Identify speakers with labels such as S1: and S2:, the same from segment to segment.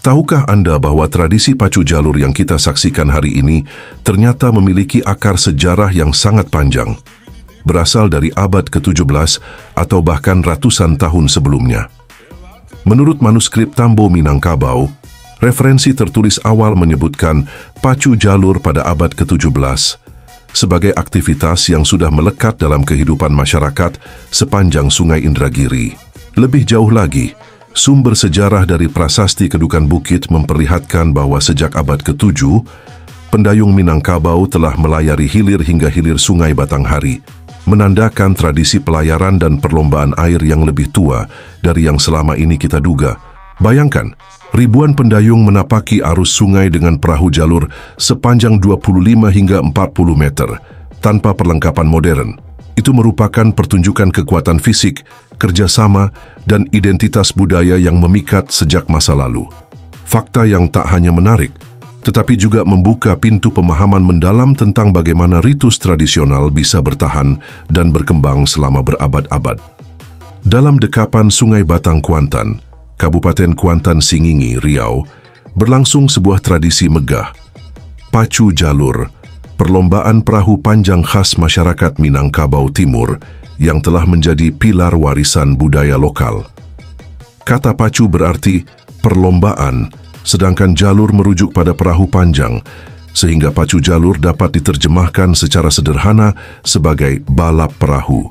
S1: Tahukah Anda bahwa tradisi pacu jalur yang kita saksikan hari ini ternyata memiliki akar sejarah yang sangat panjang, berasal dari abad ke-17 atau bahkan ratusan tahun sebelumnya. Menurut manuskrip Tambo Minangkabau, referensi tertulis awal menyebutkan pacu jalur pada abad ke-17 sebagai aktivitas yang sudah melekat dalam kehidupan masyarakat sepanjang Sungai Indragiri. Lebih jauh lagi, sumber sejarah dari Prasasti Kedukan Bukit memperlihatkan bahwa sejak abad ke-7, pendayung Minangkabau telah melayari hilir hingga hilir Sungai Batanghari, menandakan tradisi pelayaran dan perlombaan air yang lebih tua dari yang selama ini kita duga. Bayangkan, ribuan pendayung menapaki arus sungai dengan perahu jalur sepanjang 25 hingga 40 meter, tanpa perlengkapan modern. Itu merupakan pertunjukan kekuatan fisik, kerjasama, dan identitas budaya yang memikat sejak masa lalu. Fakta yang tak hanya menarik, tetapi juga membuka pintu pemahaman mendalam tentang bagaimana ritus tradisional bisa bertahan dan berkembang selama berabad-abad. Dalam dekapan Sungai Batang Kuantan, Kabupaten Kuantan Singingi, Riau, berlangsung sebuah tradisi megah, pacu jalur, perlombaan perahu panjang khas masyarakat Minangkabau Timur yang telah menjadi pilar warisan budaya lokal. Kata pacu berarti perlombaan, sedangkan jalur merujuk pada perahu panjang, sehingga pacu jalur dapat diterjemahkan secara sederhana sebagai balap perahu.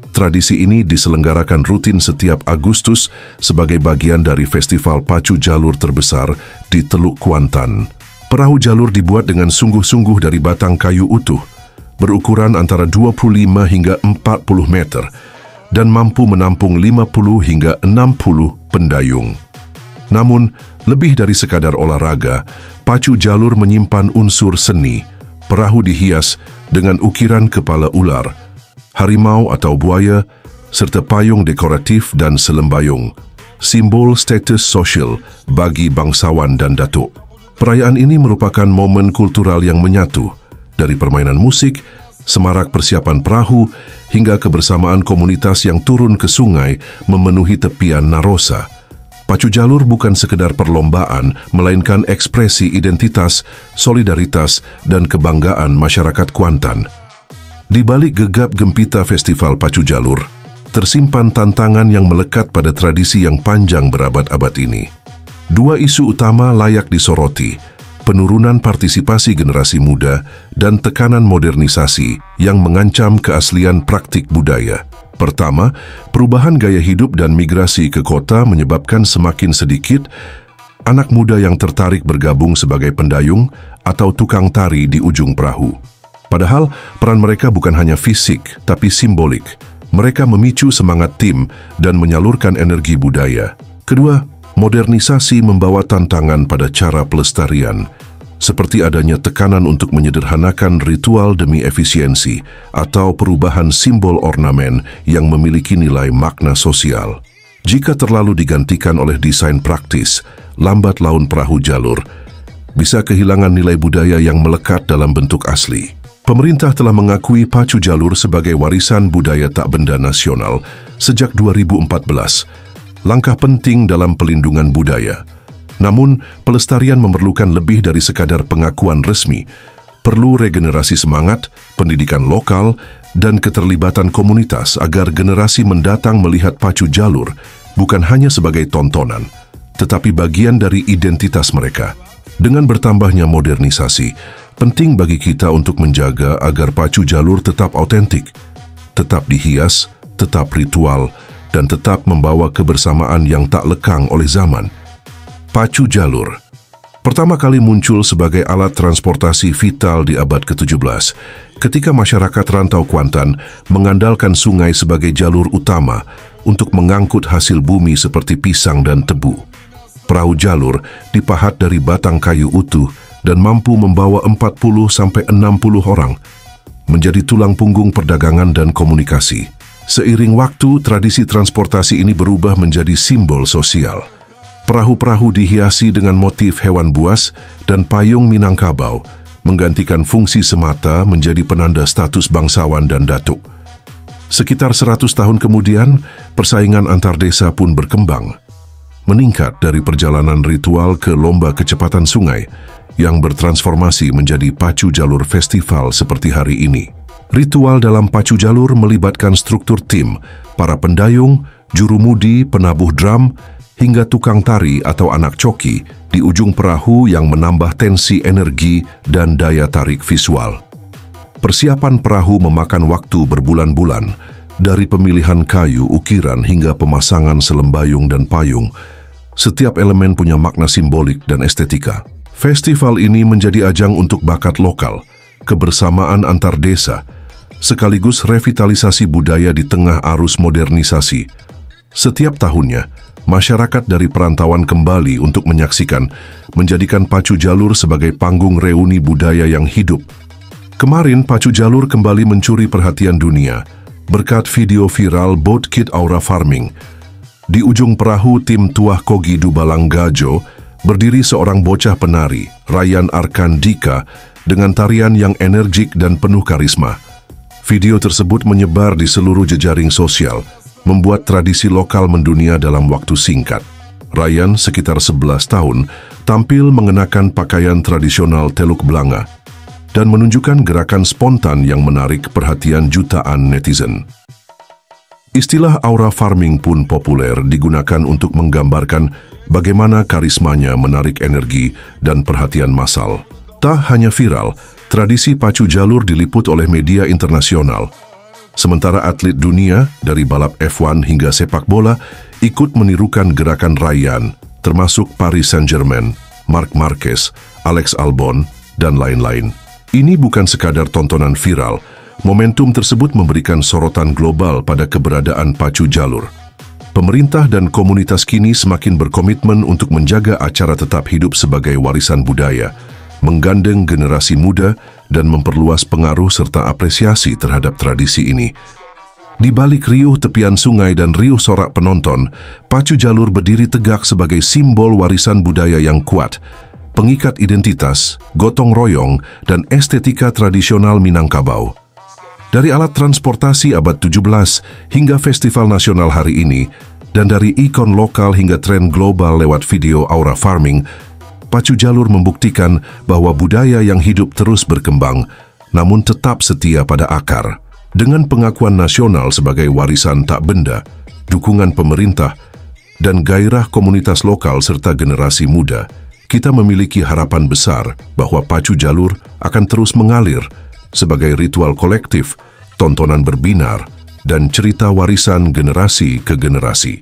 S1: Tradisi ini diselenggarakan rutin setiap Agustus sebagai bagian dari festival pacu jalur terbesar di Teluk Kuantan. Perahu jalur dibuat dengan sungguh-sungguh dari batang kayu utuh, berukuran antara 25 hingga 40 meter, dan mampu menampung 50 hingga 60 pendayung. Namun, lebih dari sekadar olahraga, pacu jalur menyimpan unsur seni. Perahu dihias dengan ukiran kepala ular, harimau atau buaya, serta payung dekoratif dan selembayung, simbol status sosial bagi bangsawan dan datuk. Perayaan ini merupakan momen kultural yang menyatu, dari permainan musik, semarak persiapan perahu, hingga kebersamaan komunitas yang turun ke sungai memenuhi tepian Narosa. Pacu jalur bukan sekedar perlombaan, melainkan ekspresi identitas, solidaritas, dan kebanggaan masyarakat Kuantan. Di balik gegap gempita festival pacu jalur, tersimpan tantangan yang melekat pada tradisi yang panjang berabad-abad ini. Dua isu utama layak disoroti, penurunan partisipasi generasi muda dan tekanan modernisasi yang mengancam keaslian praktik budaya. Pertama, perubahan gaya hidup dan migrasi ke kota menyebabkan semakin sedikit anak muda yang tertarik bergabung sebagai pendayung atau tukang tari di ujung perahu. Padahal, peran mereka bukan hanya fisik, tapi simbolik. Mereka memicu semangat tim dan menyalurkan energi budaya. Kedua, modernisasi membawa tantangan pada cara pelestarian, seperti adanya tekanan untuk menyederhanakan ritual demi efisiensi atau perubahan simbol ornamen yang memiliki nilai makna sosial. Jika terlalu digantikan oleh desain praktis, lambat laun perahu jalur bisa kehilangan nilai budaya yang melekat dalam bentuk asli. Pemerintah telah mengakui pacu jalur sebagai warisan budaya tak benda nasional sejak 2014. Langkah penting dalam pelindungan budaya. Namun, pelestarian memerlukan lebih dari sekadar pengakuan resmi. Perlu regenerasi semangat, pendidikan lokal, dan keterlibatan komunitas agar generasi mendatang melihat pacu jalur bukan hanya sebagai tontonan, tetapi bagian dari identitas mereka. Dengan bertambahnya modernisasi, penting bagi kita untuk menjaga agar pacu jalur tetap autentik, tetap dihias, tetap ritual, dan tetap membawa kebersamaan yang tak lekang oleh zaman. Pacu jalur pertama kali muncul sebagai alat transportasi vital di abad ke-17, ketika masyarakat rantau Kuantan mengandalkan sungai sebagai jalur utama untuk mengangkut hasil bumi seperti pisang dan tebu. Perahu jalur dipahat dari batang kayu utuh dan mampu membawa 40-60 orang, menjadi tulang punggung perdagangan dan komunikasi. Seiring waktu, tradisi transportasi ini berubah menjadi simbol sosial. Perahu-perahu dihiasi dengan motif hewan buas dan payung Minangkabau, menggantikan fungsi semata menjadi penanda status bangsawan dan datuk. Sekitar 100 tahun kemudian, persaingan antar desa pun berkembang. meningkat dari perjalanan ritual ke lomba kecepatan sungai yang bertransformasi menjadi pacu jalur festival seperti hari ini. Ritual dalam pacu jalur melibatkan struktur tim, para pendayung, jurumudi, penabuh drum, hingga tukang tari atau anak coki di ujung perahu yang menambah tensi energi dan daya tarik visual. Persiapan perahu memakan waktu berbulan-bulan, dari pemilihan kayu, ukiran, hingga pemasangan selembayung dan payung. Setiap elemen punya makna simbolik dan estetika. Festival ini menjadi ajang untuk bakat lokal, kebersamaan antar desa, sekaligus revitalisasi budaya di tengah arus modernisasi. Setiap tahunnya, masyarakat dari perantauan kembali untuk menyaksikan, menjadikan pacu jalur sebagai panggung reuni budaya yang hidup. Kemarin, pacu jalur kembali mencuri perhatian dunia berkat video viral Boat Kit Aura Farming. Di ujung perahu tim Tuah Kogi Dubalang Gajo berdiri seorang bocah penari, Ryan Arkandika, dengan tarian yang energik dan penuh karisma. Video tersebut menyebar di seluruh jejaring sosial, membuat tradisi lokal mendunia dalam waktu singkat. Ryan, sekitar 11 tahun, tampil mengenakan pakaian tradisional Teluk Blanga dan menunjukkan gerakan spontan yang menarik perhatian jutaan netizen. Istilah aura farming pun populer digunakan untuk menggambarkan bagaimana karismanya menarik energi dan perhatian massal. Tak hanya viral, tradisi pacu jalur diliput oleh media internasional. Sementara atlet dunia dari balap F1 hingga sepak bola ikut menirukan gerakan Ryan, termasuk Paris Saint-Germain, Marc Marquez, Alex Albon, dan lain-lain. Ini bukan sekadar tontonan viral, momentum tersebut memberikan sorotan global pada keberadaan pacu jalur. Pemerintah dan komunitas kini semakin berkomitmen untuk menjaga acara tetap hidup sebagai warisan budaya, menggandeng generasi muda dan memperluas pengaruh serta apresiasi terhadap tradisi ini. Di balik riuh tepian sungai dan riuh sorak penonton, pacu jalur berdiri tegak sebagai simbol warisan budaya yang kuat, pengikat identitas, gotong royong, dan estetika tradisional Minangkabau. Dari alat transportasi abad 17 hingga festival nasional hari ini, dan dari ikon lokal hingga tren global lewat video aura farming, pacu jalur membuktikan bahwa budaya yang hidup terus berkembang, namun tetap setia pada akar. Dengan pengakuan nasional sebagai warisan tak benda, dukungan pemerintah, dan gairah komunitas lokal serta generasi muda, kita memiliki harapan besar bahwa pacu jalur akan terus mengalir sebagai ritual kolektif, tontonan berbinar, dan cerita warisan generasi ke generasi.